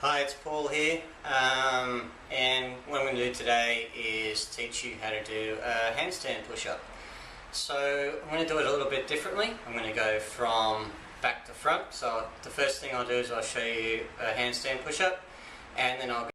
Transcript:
Hi, it's Paul here, and what I'm going to do today is teach you how to do a handstand push-up. So I'm going to do it a little bit differently. I'm going to go from back to front. So the first thing I'll do is I'll show you a handstand push-up, and then I'll